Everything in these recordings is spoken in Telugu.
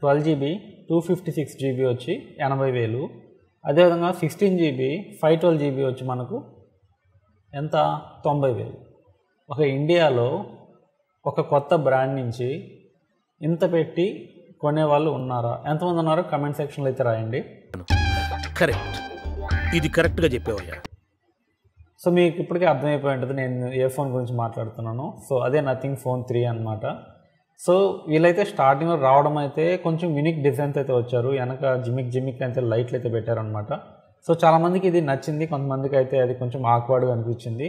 12 GB 256 GB వచ్చి 80,000. అదేవిధంగా 16 GB 512 GB వచ్చి మనకు ఎంత 90,000. ఒక ఇండియాలో ఒక కొత్త బ్రాండ్ నుంచి ఇంత పెట్టి కొనేవాళ్ళు ఉన్నారా? ఎంతమంది ఉన్నారో కమెంట్ సెక్షన్లో అయితే రాయండి. కరెక్ట్, ఇది కరెక్ట్గా చెప్పావయ్యా. సో మీకు ఇప్పటికే అర్థమైపోయి ఉంటుంది నేను ఏ ఫోన్ గురించి మాట్లాడుతున్నాను. సో అదే నథింగ్ ఫోన్ 3 అనమాట. సో వీళ్ళైతే స్టార్టింగ్లో రావడం అయితే కొంచెం యూనిక్ డిజైన్స్ అయితే వచ్చారు. వెనక జిమిక్ అయితే లైట్లు అయితే పెట్టారనమాట. సో చాలామందికి ఇది నచ్చింది, కొంతమందికి అయితే అది కొంచెం ఆక్వర్డ్గా అనిపించింది.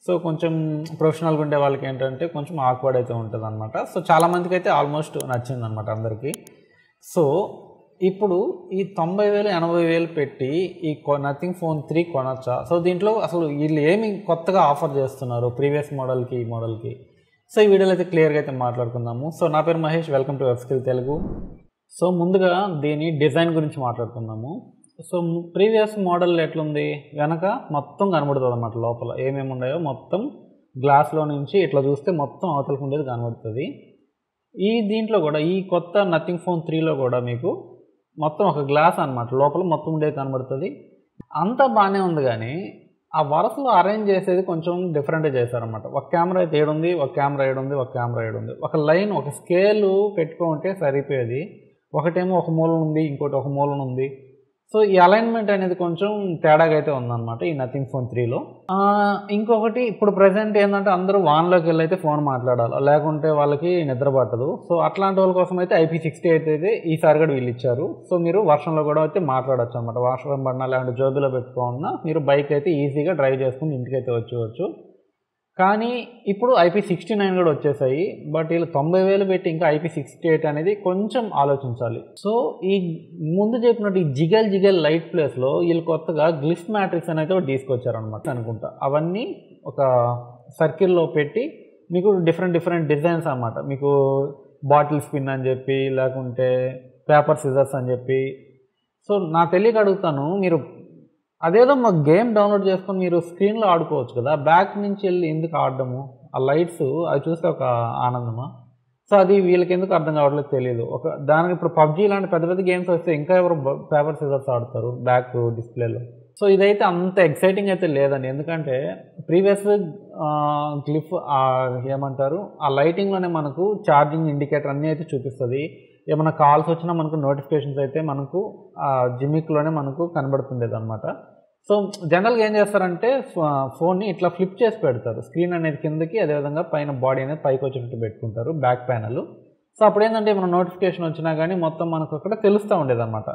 సో కొంచెం ప్రొఫెషనల్గా ఉండే వాళ్ళకి ఏంటంటే కొంచెం ఆక్వర్డ్ అయితే ఉంటుంది అనమాట. సో చాలామందికి అయితే ఆల్మోస్ట్ నచ్చింది అనమాట అందరికీ. సో ఇప్పుడు ఈ 90,000 80,000 పెట్టి ఈ నథింగ్ ఫోన్ 3 కొనొచ్చా? సో దీంట్లో అసలు వీళ్ళు ఏమి కొత్తగా ఆఫర్ చేస్తున్నారు ప్రీవియస్ మోడల్కి ఈ మోడల్కి? సో ఈ వీడియోలో అయితే క్లియర్గా అయితే మాట్లాడుకుందాము. సో నా పేరు Mahesh, welcome to web skill Telugu. So ముందుగా దీని డిజైన్ గురించి మాట్లాడుకుందాము. సో ప్రీవియస్ మోడల్ ఎట్లుంది, వెనక మొత్తం కనబడుతుంది అన్నమాట. లోపల ఏమేమి ఉన్నాయో మొత్తం గ్లాస్లో నుంచి ఇట్లా చూస్తే మొత్తం అవతలకు ఉండేది కనబడుతుంది. దీంట్లో కూడా ఈ కొత్త నథింగ్ ఫోన్ 3లో కూడా మీకు మొత్తం ఒక గ్లాస్ అనమాట, లోపల మొత్తం ఉండేది కనబడుతుంది. అంతా బాగానే ఉంది, కానీ ఆ వరుసలో అరేంజ్ చేసేది కొంచెం డిఫరెంట్గా చేశారనమాట. ఒక కెమెరా అయితే ఏడుంది, ఒక కెమెరా ఏడుంది, ఒక కెమెరా ఏడుంది, ఒక లైన్ ఒక స్కేలు పెట్టుకుంటే సరిపోయేది. ఒకటేమో ఒక మూలన ఉంది, ఇంకోటి ఒక మూలన ఉంది. సో ఈ అలైన్మెంట్ అనేది కొంచెం తేడాగా అయితే ఉందన్నమాట ఈ నథింగ్ ఫోన్ 3లో. ఇంకొకటి ఇప్పుడు ప్రజెంట్ ఏంటంటే అందరూ వాన్లోకి వెళ్ళి అయితే ఫోన్ మాట్లాడాలి, లేకుంటే వాళ్ళకి నిద్ర పట్టదు. సో అట్లాంటి వాళ్ళ కోసం అయితే IP60 అయితే ఈసారి కూడా వీళ్ళు ఇచ్చారు. సో మీరు వర్షంలో కూడా అయితే మాట్లాడచ్చు అనమాట. వర్షం పడినా లేకుంటే జోబులో పెట్టుకున్నా మీరు బైక్ అయితే ఈజీగా డ్రైవ్ చేసుకుని ఇంటికైతే వచ్చేవచ్చు. కానీ ఇప్పుడు IP69 కూడా వచ్చేసాయి. బట్ వీళ్ళు 90,000 పెట్టి ఇంకా IP68 అనేది కొంచెం ఆలోచించాలి. సో ఈ ముందు చెప్పినట్టు ఈ జిగల్ లైట్ ప్లేస్లో వీళ్ళు కొత్తగా గ్లిఫ్ మ్యాట్రిక్స్ అనేది కూడా తీసుకొచ్చారనమాట అనుకుంటా. అవన్నీ ఒక సర్కిల్లో పెట్టి మీకు డిఫరెంట్ డిజైన్స్ అన్నమాట. మీకు బాటిల్ స్పిన్ అని చెప్పి, లేకుంటే పేపర్ సిజర్స్ అని చెప్పి. సో నా తెలియక అడుగుతాను, మీరు అదేదో మా గేమ్ డౌన్లోడ్ చేసుకొని మీరు స్క్రీన్లో ఆడుకోవచ్చు కదా, బ్యాక్ నుంచి వెళ్ళి ఎందుకు ఆడడము? ఆ లైట్స్ అవి చూస్తే ఒక ఆనందమా? సో అది వీళ్ళకి ఎందుకు అర్థం కావట్లేదు తెలియదు. దానికి ఇప్పుడు పబ్జీ లాంటి పెద్ద గేమ్స్ వస్తే ఇంకా ఎవరు పేపర్ సిజర్స్ ఆడతారు బ్యాక్ డిస్ప్లేలో? సో ఇదైతే అంత ఎక్సైటింగ్ అయితే లేదండి. ఎందుకంటే ప్రీవియస్ గ్లిఫ్ ఏమంటారు, ఆ లైటింగ్లోనే మనకు ఛార్జింగ్ ఇండికేటర్ అన్నీ అయితే చూపిస్తుంది. ఏమైనా కాల్స్ వచ్చినా మనకు నోటిఫికేషన్స్ అయితే మనకు జిమిక్లోనే మనకు కనబడుతుండేది అనమాట. సో జనరల్గా ఏం చేస్తారంటే ఫోన్ని ఇట్లా ఫ్లిప్ చేసి పెడతారు, స్క్రీన్ అనేది కిందకి, అదేవిధంగా పైన బాడీ అనేది పైకి వచ్చేటట్టు పెట్టుకుంటారు బ్యాక్ ప్యానల్. సో అప్పుడు ఏంటంటే ఏమైనా నోటిఫికేషన్ వచ్చినా కానీ మొత్తం మనకు అక్కడ తెలుస్తూ ఉండేది అనమాట.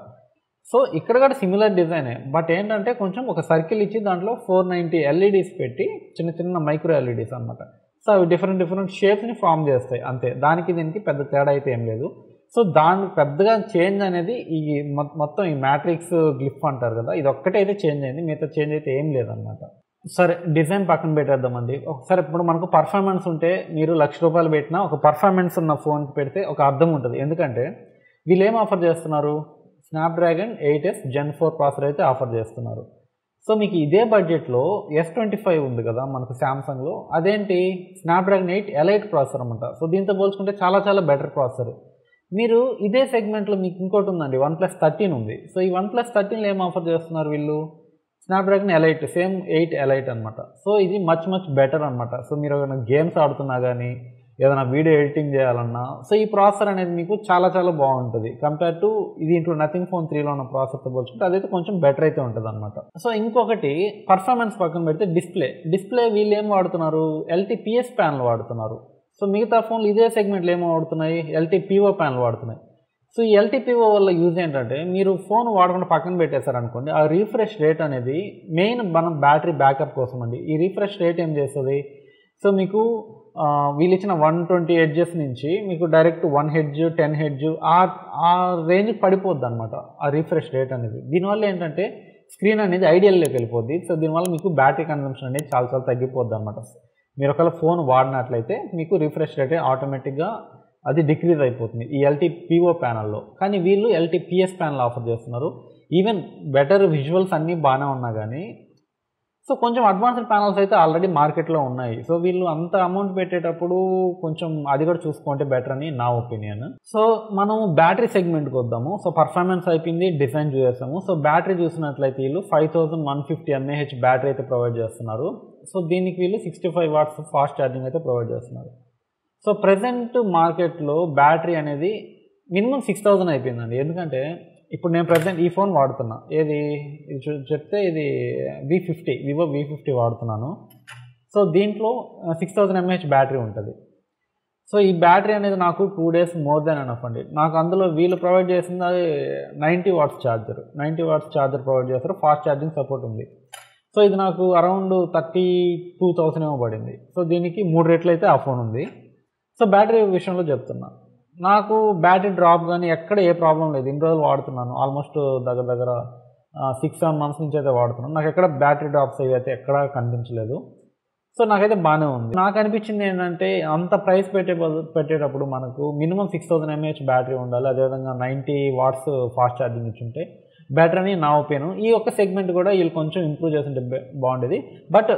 సో ఇక్కడ కూడా సిమిలర్ డిజైనే, బట్ ఏంటంటే కొంచెం ఒక సర్కిల్ ఇచ్చి దాంట్లో 490 LEDs పెట్టి చిన్న మైక్రో LEDs అనమాట. సో అవి డిఫరెంట్ షేప్స్ని ఫామ్ చేస్తాయి అంతే. దీనికి పెద్ద తేడా అయితే ఏం లేదు. సో దానికి పెద్దగా చేంజ్ అనేది ఈ మొత్తం ఈ మ్యాట్రిక్స్ గ్లిఫ్ అంటారు కదా, ఇది ఒక్కటే అయితే చేంజ్ అయింది, మిగతా చేంజ్ అయితే ఏం లేదనమాట. సరే డిజైన్ పక్కన పెట్టేద్దామండి. ఒకసారి ఇప్పుడు మనకు పర్ఫార్మెన్స్ ఉంటే మీరు ₹1,00,000 పెట్టినా ఒక పర్ఫార్మెన్స్ ఉన్న ఫోన్కి పెడితే ఒక అర్థం ఉంటుంది. ఎందుకంటే వీళ్ళు ఏం ఆఫర్ చేస్తున్నారు, స్నాప్డ్రాగన్ 8S Gen 4 ప్రాసెసర్ అయితే ఆఫర్ చేస్తున్నారు. సో మీకు ఇదే బడ్జెట్లో S25 ఉంది కదా మనకు శాంసంగ్లో, అదేంటి స్నాప్డ్రాగన్ 8 Elite ప్రాసెసర్ అనమాట. సో దీంతో పోల్చుకుంటే చాలా బెటర్ ప్రాసెసర్. మీరు ఇదే సెగ్మెంట్లో మీకు ఇంకోటి ఉందండి, OnePlus 13 ఉంది. సో ఈ OnePlus 13లో ఏం ఆఫర్ చేస్తున్నారు వీళ్ళు, స్నాప్డ్రాగన్ Elite, సేమ్ 8 Elite అనమాట. సో ఇది మచ్ బెటర్ అనమాట. సో మీరు ఏమైనా గేమ్స్ ఆడుతున్నా కానీ, ఏదైనా వీడియో ఎడిటింగ్ చేయాలన్నా, సో ఈ ప్రాసెసర్ అనేది మీకు చాలా బాగుంటుంది కంపేర్ టు దీంట్లో నథింగ్ ఫోన్ 3లో ఉన్న ప్రాసెసర్తో పోల్చుకుంటే అదైతే కొంచెం బెటర్ అయితే ఉంటుంది అనమాట. సో ఇంకొకటి పర్ఫార్మెన్స్ పక్కన పెడితే డిస్ప్లే వీళ్ళు ఏం వాడుతున్నారు, LTPS ప్యానల్ వాడుతున్నారు. సో మిగతా ఫోన్లు ఇదే సెగ్మెంట్లో ఏమో వాడుతున్నాయి, LTPO ప్యానల్ వాడుతున్నాయి. సో ఈ LTPO వల్ల యూజ్ ఏంటంటే మీరు ఫోన్ వాడకుండా పక్కన పెట్టేశారనుకోండి, ఆ రీఫ్రెష్ రేట్ అనేది మెయిన్ మనం బ్యాటరీ బ్యాకప్ కోసం అండి. ఈ రీఫ్రెష్ రేట్ ఏం చేస్తుంది, సో మీకు వీళ్ళు ఇచ్చిన 120 Hz నుంచి మీకు డైరెక్ట్ 1 Hz 10 Hz ఆ రేంజ్ పడిపోద్ది అనమాట ఆ రీఫ్రెష్ రేట్ అనేది. దీనివల్ల ఏంటంటే స్క్రీన్ అనేది ఐడియల్లోకి వెళ్ళిపోద్ది. సో దీనివల్ల మీకు బ్యాటరీ కన్సంప్షన్ అనేది చాలా తగ్గిపోద్ది అనమాట. మీరు ఒకవేళ ఫోన్ వాడినట్లయితే మీకు రిఫ్రెష్ రేట్ ఆటోమేటిక్గా అది డిక్రీజ్ అయిపోతుంది ఈ LTPO ప్యానల్లో. కానీ వీళ్ళు LTPS ప్యానల్ ఆఫర్ చేస్తున్నారు. ఈవెన్ బెటర్ విజువల్స్ అన్నీ బాగానే ఉన్నా కానీ సో కొంచెం అడ్వాన్స్డ్ ప్యానల్స్ అయితే ఆల్రెడీ మార్కెట్లో ఉన్నాయి. సో వీళ్ళు అంత అమౌంట్ పెట్టేటప్పుడు కొంచెం అది కూడా చూసుకుంటే బెటర్ అని నా ఒపీనియన్. సో మనం బ్యాటరీ సెగ్మెంట్కి వద్దాము. సో పర్ఫార్మెన్స్ అయిపోయింది, డిజైన్ చూసాము. సో బ్యాటరీ చూసినట్లయితే వీళ్ళు 5150 mAh బ్యాటరీ అయితే ప్రొవైడ్ చేస్తున్నారు. సో దీనికి వీళ్ళు 65 వాట్స్ ఫాస్ట్ ఛార్జింగ్ అయితే ప్రొవైడ్ చేస్తున్నారు. సో ప్రజెంట్ మార్కెట్లో బ్యాటరీ అనేది మినిమం 6000 అయిపోయిందండి. ఎందుకంటే ఇప్పుడు నేను ప్రజెంట్ ఈ ఫోన్ వాడుతున్నా, ఇది చెప్తే ఇది V50 వివో V50 వాడుతున్నాను. సో దీంట్లో 6000 mAh బ్యాటరీ ఉంటుంది. సో ఈ బ్యాటరీ అనేది నాకు 2 days మోర్ దెన్ ఎనఫ్ అండి. నాకు అందులో వీళ్ళు ప్రొవైడ్ చేసింది 90 watts charger, 90 watts charger provide చేస్తారు. ఫాస్ట్ ఛార్జింగ్ సపోర్ట్ ఉంది. సో ఇది నాకు అరౌండ్ 32,000 ఏమో పడింది. సో దీనికి 3 రెట్లు అయితే ఆ ఫోన్ ఉంది. సో బ్యాటరీ విషయంలో చెప్తున్నా, నాకు బ్యాటరీ డ్రాప్ కానీ ఎక్కడ ఏ ప్రాబ్లం లేదు. ఇన్ని రోజులు వాడుతున్నాను, ఆల్మోస్ట్ దగ్గర 6-7 months నుంచి అయితే వాడుతున్నాను. నాకు ఎక్కడ బ్యాటరీ డ్రాప్స్ అవి అయితే ఎక్కడా కనిపించలేదు. సో నాకైతే బాగానే ఉంది. నాకు అనిపించింది ఏంటంటే అంత ప్రైస్ పెట్టేటప్పుడు మనకు మినిమం 6000 mAh బ్యాటరీ ఉండాలి. అదేవిధంగా 90 వాట్స్ ఫాస్ట్ ఛార్జింగ్ ఇచ్చుంటే బెటర్ అని నా ఒపీనియన్. ఈ ఒక్క సెగ్మెంట్ కూడా వీళ్ళు కొంచెం ఇంప్రూవ్ చేస్తుంటే బాగుండేది. బట్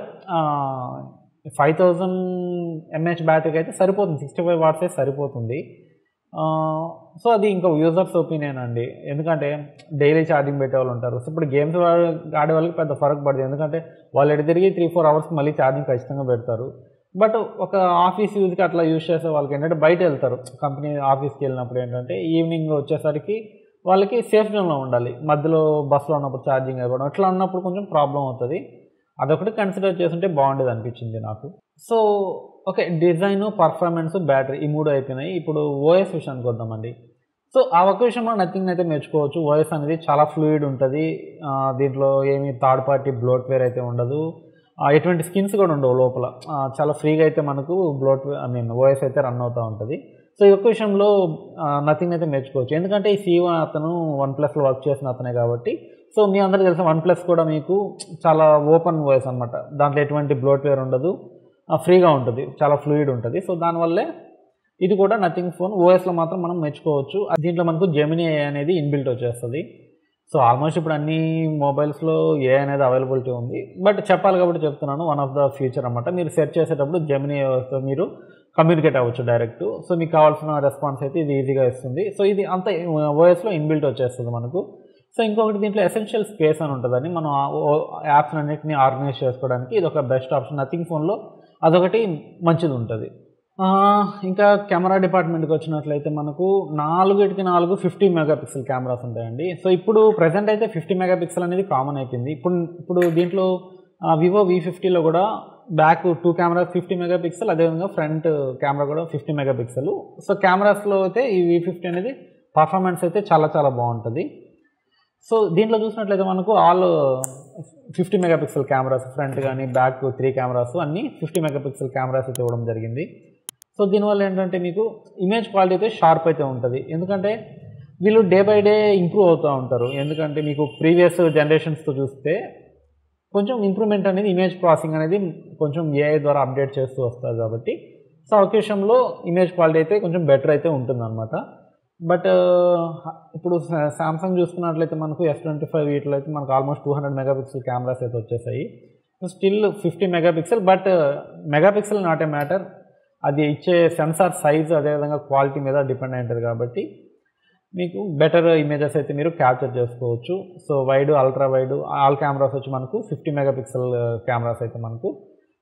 5000 mAh బ్యాటరీకి అయితే సరిపోతుంది, 65 వాట్సే సరిపోతుంది. సో అది ఇంకా యూజర్స్ ఒపీనియన్ అండి. ఎందుకంటే డైలీ ఛార్జింగ్ పెట్టే వాళ్ళు ఉంటారు. సో ఇప్పుడు గేమ్స్ ఆడే వాళ్ళకి పెద్ద ఫరక్ పడుతుంది. ఎందుకంటే వాళ్ళు ఎటు తిరిగి 3-4 అవర్స్కి మళ్ళీ ఛార్జింగ్ ఖచ్చితంగా పెడతారు. బట్ ఒక ఆఫీస్ యూజ్కి అట్లా యూజ్ చేసే వాళ్ళకి ఏంటంటే బయట వెళ్తారు, కంపెనీ ఆఫీస్కి వెళ్ళినప్పుడు ఏంటంటే ఈవినింగ్ వచ్చేసరికి వాళ్ళకి సేఫ్ జోన్లో ఉండాలి. మధ్యలో బస్సులో ఉన్నప్పుడు ఛార్జింగ్ అయిపోవడం అట్లా ఉన్నప్పుడు కొంచెం ప్రాబ్లం అవుతుంది. అదొకటి కన్సిడర్ చేస్తుంటే బాగుండేది అనిపించింది నాకు. So okay, design, performance, battery ఈ 3 అయిపోయినాయి. ఇప్పుడు ఓఎస్ విషయానికి వద్దామండి. సో ఆ ఒక్క విషయంలో నథింగ్ అయితే మెచ్చుకోవచ్చు. ఓఎస్ అనేది చాలా ఫ్లూయిడ్ ఉంటుంది. దీంట్లో ఏమి థర్డ్ పార్టీ బ్లోట్వేర్ అయితే ఉండదు, ఎటువంటి స్కిన్స్ కూడా ఉండవు లోపల. చాలా ఫ్రీగా అయితే మనకు ఓఎస్ అయితే రన్ అవుతూ ఉంటుంది. సో ఈ ఒక్క విషయంలో నథింగ్ అయితే మెచ్చుకోవచ్చు. ఎందుకంటే ఈ CEO అతను OnePlusలో వర్క్ చేసిన అతనే కాబట్టి. సో మీ అందరికీ తెలిసిన OnePlus కూడా మీకు చాలా ఓపెన్ ఓఎస్ అనమాట. దాంట్లో ఎటువంటి బ్లోట్వేర్ ఉండదు, ఫ్రీగా ఉంటుంది, చాలా ఫ్లూయిడ్ ఉంటుంది. సో దానివల్లే ఇది కూడా నథింగ్ ఫోన్ ఓఎస్లో మాత్రం మనం మెచ్చుకోవచ్చు. దీంట్లో మనకు జెమినీ AI అనేది ఇన్బిల్ట్ వచ్చేస్తుంది. సో ఆల్మోస్ట్ ఇప్పుడు అన్ని మొబైల్స్లో AI అనేది అవైలబిలిటీ ఉంది. బట్ చెప్పాలి కాబట్టి చెప్తున్నాను, వన్ ఆఫ్ ద ఫ్యూచర్ అనమాట. మీరు సెర్చ్ చేసేటప్పుడు జెమినీ AIతో మీరు కమ్యూనికేట్ అవ్వచ్చు డైరెక్ట్. సో మీకు కావాల్సిన రెస్పాన్స్ అయితే ఇది ఈజీగా ఇస్తుంది. సో ఇది అంత ఓఎస్లో ఇన్బిల్ట్ వచ్చేస్తుంది మనకు. సో ఇంకొకటి దీంట్లో ఎసెన్షియల్ స్పేస్ అని ఉంటుందని మనం యాప్స్ అన్నింటినీ ఆర్గనైజ్ చేసుకోవడానికి ఇది ఒక బెస్ట్ ఆప్షన్. నథింగ్ ఫోన్లో అదొకటి మంచిది ఉంటుంది. ఇంకా కెమెరా డిపార్ట్మెంట్కి వచ్చినట్లయితే మనకు 4 50 మెగాపిక్సెల్ కెమెరాస్ ఉంటాయండి. సో ఇప్పుడు ప్రజెంట్ అయితే 50 మెగాపిక్సెల్ అనేది కామన్ అయిపోయింది. ఇప్పుడు దీంట్లో వివో V50లో కూడా బ్యాక్ 2 కెమెరాస్ 50 మెగాపిక్సెల్, అదేవిధంగా ఫ్రంట్ కెమెరా కూడా 50 మెగాపిక్సెల్. సో కెమెరాస్లో అయితే ఈ V50 అనేది పర్ఫార్మెన్స్ అయితే చాలా చాలా బాగుంటుంది. సో దీంట్లో చూసినట్లయితే మనకు ఆల్ 50 మెగాపిక్సెల్ కెమెరాస్, ఫ్రంట్ కానీ బ్యాక్ 3 కెమెరాస్ అన్నీ 50 మెగాపిక్సెల్ కెమెరాస్ అయితే ఇవ్వడం జరిగింది. సో దీనివల్ల ఏంటంటే మీకు ఇమేజ్ క్వాలిటీ అయితే షార్ప్ అయితే ఉంటుంది. ఎందుకంటే వీళ్ళు డే బై డే ఇంప్రూవ్ అవుతూ ఉంటారు. ఎందుకంటే మీకు ప్రీవియస్ జనరేషన్స్తో చూస్తే కొంచెం ఇంప్రూవ్మెంట్ అనేది, ఇమేజ్ ప్రాసెసింగ్ అనేది కొంచెం AI ద్వారా అప్డేట్ చేస్తూ వస్తారు కాబట్టి. సో ఆ విషయంలో ఇమేజ్ క్వాలిటీ అయితే కొంచెం బెటర్ అయితే ఉంటుందన్నమాట. బట్ ఇప్పుడు సామ్సంగ్ చూసుకున్నట్లయితే మనకు S25 వీటిలో అయితే మనకు ఆల్మోస్ట్ 200 మెగాపిక్సెల్ కెమెరాస్ అయితే వచ్చేసాయి. Still 50 megapixel, but megapixel not a matter, అది ఇచ్చే సెన్సార్ సైజ్ అదేవిధంగా క్వాలిటీ మీద డిపెండ్ అయి ఉంటుంది కాబట్టి మీకు బెటర్ ఇమేజెస్ అయితే మీరు క్యాప్చర్ చేసుకోవచ్చు. So wide, ultra wide all cameras వచ్చి మనకు 50 మెగాపిక్సెల్ కెమెరాస్ అయితే మనకు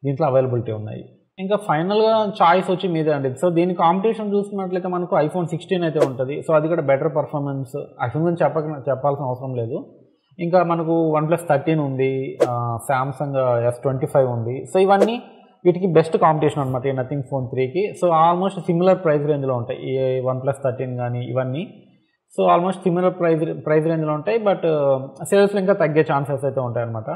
దీంట్లో అవైలబిలిటీ ఉన్నాయి. ఇంకా ఫైనల్గా చాయిస్ వచ్చి మీదే అండి. సో దీని కాంపిటీషన్ చూసుకున్నట్లయితే మనకు iPhone 16 అయితే ఉంటుంది. సో అది కూడా బెటర్ పర్ఫార్మెన్స్, iPhone గురించి చెప్పాల్సిన అవసరం లేదు. ఇంకా మనకు OnePlus 13 ఉంది, సామ్సంగ్ S25 ఉంది. సో ఇవన్నీ వీటికి బెస్ట్ కాంపిటీషన్ అనమాట ఈ నథింగ్ ఫోన్ 3కి. సో ఆల్మోస్ట్ సిమిలర్ ప్రైస్ రేంజ్లో ఉంటాయి ఈ OnePlus 13 కానీ ఇవన్నీ. సో ఆల్మోస్ట్ సిమిలర్ ప్రైస్ రేంజ్లో ఉంటాయి. బట్ సేల్స్లో ఇంకా తగ్గే ఛాన్సెస్ అయితే ఉంటాయి అనమాట.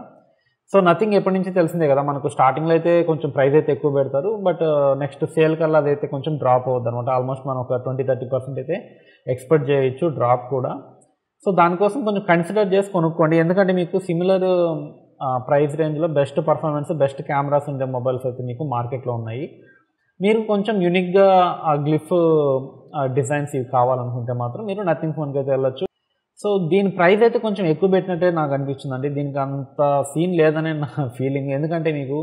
సో నథింగ్ ఎప్పటి నుంచి తెలిసిందే కదా, మనకు స్టార్టింగ్లో అయితే కొంచెం ప్రైస్ అయితే ఎక్కువ పెడతారు. బట్ నెక్స్ట్ సేల్ కల్లా అదైతే కొంచెం డ్రాప్ అవుద్ది అనమాట. ఆల్మోస్ట్ మనం ఒక 20-30% అయితే ఎక్స్పెక్ట్ చేయొచ్చు డ్రాప్ కూడా. సో దానికోసం కొంచెం కన్సిడర్ చేసి కొనుక్కోండి. ఎందుకంటే మీకు సిమిలర్ ప్రైస్ రేంజ్లో బెస్ట్ పర్ఫార్మెన్స్, బెస్ట్ కెమెరాస్ ఉండే మొబైల్స్ అయితే మీకు మార్కెట్లో ఉన్నాయి. మీరు కొంచెం యూనిక్గా గ్లిఫ్ డిజైన్స్ ఇవి కావాలనుకుంటే మాత్రం మీరు నథింగ్ ఫోన్కి అయితే వెళ్ళొచ్చు. సో దీని ప్రైస్ అయితే కొంచెం ఎక్కువ పెట్టినట్టే నాకు అనిపించిందండి. దీనికి అంత సీన్ లేదనే నా ఫీలింగ్. ఎందుకంటే మీకు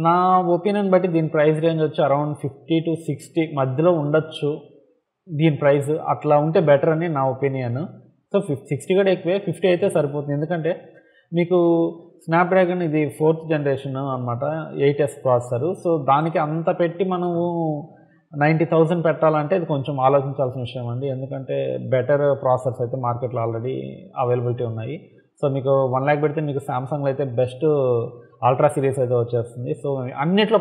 నా ఒపీనియన్ బట్టి దీని ప్రైస్ రేంజ్ వచ్చి అరౌండ్ 50-60 మధ్యలో ఉండొచ్చు దీని ప్రైస్. అట్లా ఉంటే బెటర్ అని నా ఒపీనియన్. సో 60 కూడా ఎక్కువే, 50 అయితే సరిపోతుంది. ఎందుకంటే మీకు స్నాప్డ్రాగన్ ఇది 4th జనరేషన్ అనమాట, 8S ప్రాసెసర్. సో దానికి అంత పెట్టి మనము 90,000 పెట్టాలంటే ఇది కొంచెం ఆలోచించాల్సిన విషయం అండి. ఎందుకంటే బెటర్ ప్రాసెసర్స్ అయితే మార్కెట్లో ఆల్రెడీ అవైలబిలిటీ ఉన్నాయి. సో మీకు 1 lakh పెడితే మీకు సామ్సంగ్లో అయితే బెస్ట్ అల్ట్రా సిరీస్ అయితే వచ్చేస్తుంది. సో అన్నిట్లో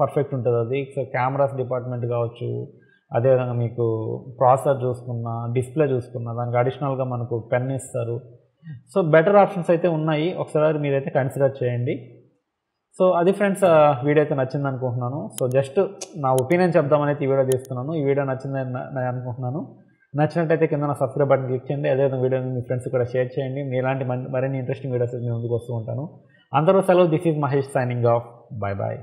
పర్ఫెక్ట్ ఉంటుంది అది. సో కెమెరాస్ డిపార్ట్మెంట్ కావచ్చు, అదేవిధంగా మీకు ప్రాసెసర్ చూసుకున్నా, డిస్ప్లే చూసుకున్నా, దానికి అడిషనల్గా మనకు పెన్ ఇస్తారు. సో బెటర్ ఆప్షన్స్ అయితే ఉన్నాయి, ఒకసారి మీరైతే కన్సిడర్ చేయండి. సో అది ఫ్రెండ్స్, వీడియో అయితే నచ్చింది అనుకుంటున్నాను. సో జస్ట్ నా ఒపీనియన్ చెప్దామని అయితే ఈ వీడియో తీస్తున్నాను. ఈ వీడియో నచ్చిందని నేను అనుకుంటున్నాను. నచ్చినట్టయితే కింద నా సబ్స్క్రైబ్ బటన్ క్లిక్ చేయండి. అదేవిధంగా వీడియోని మీ ఫ్రెండ్స్ కూడా షేర్ చేయండి. మీ ఇలాంటి మరిన్ని ఇంట్రెస్టింగ్ వీడియోస్ మీ ముందుకు వస్తూ ఉంటాను. అందరూ సెలవు. This is Mahesh signing off. Bye bye.